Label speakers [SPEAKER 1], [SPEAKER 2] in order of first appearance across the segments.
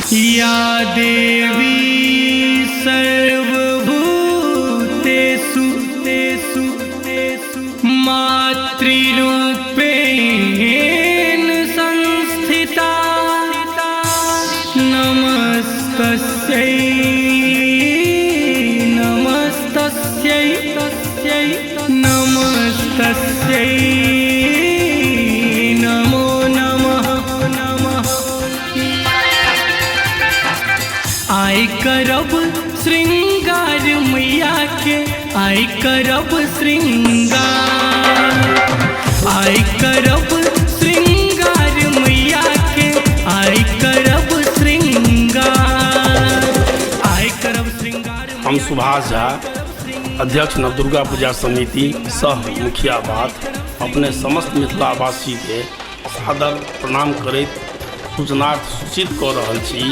[SPEAKER 1] या देवी सर्वभूतेषु मातृरूपेण संस्थिता नमस्तस्यै नमो नमः। आय करब श्रृंगार मैया के, आय करब श्रृंगार, आय करब श्रृंगार मैया के, आय करब श्रृंगार, आय करब श्रृंगार।
[SPEAKER 2] हम सुभाष झा, अध्यक्ष नवदुर्गा पूजा समिति सह मुखिया बात, अपने समस्त मिथिलावासी के सादर प्रणाम करैत सूचनार्थ सूचित कऽ रहल छी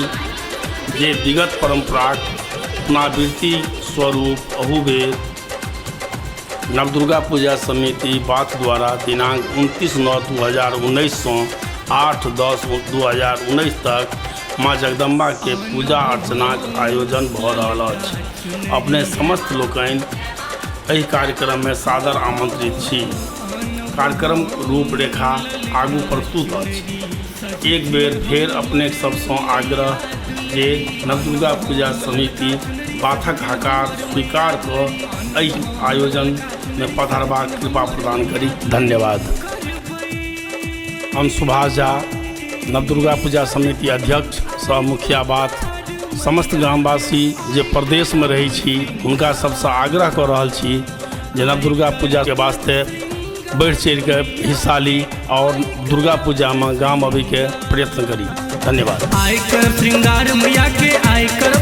[SPEAKER 2] जे विगत परंपराक पुनरावृत्ति स्वरूप अहुबेर नवदुर्गा पूजा समिति बात द्वारा दिनांक 29/9/2019 से 8/10/2019 तक माँ जगदम्बा के पूजा अर्चनाक आयोजन भऽ रहल अछि। अपने समस्त लोकनि एहि कार्यक्रम में सादर आमंत्रित छी। कार्यक्रम रूपरेखा आगू प्रस्तुत अछि। एक बेर फेर अपने सबसँ आग्रह जे नवदुर्गा पूजा समिति बातक हकार स्वीकार कऽ एहि आयोजन में पधारबाक कृपा प्रदान करी। धन्यवाद। हम सुभाष झा, नवदुर्गा पूजा समिति अध्यक्ष सह मुखिया बात, समस्त ग्रामवासी जे प्रदेश में रहै छी हुनका सबसँ आग्रह कऽ रहल छी जे नवदुर्गा पूजा के वास्ते बढ़ चढ़ के हिस्सा ली और दुर्गा पूजा में गाम अबै के प्रयत्न करी। धन्यवाद।
[SPEAKER 1] आय कर श्रृंगार मैया के, आय कर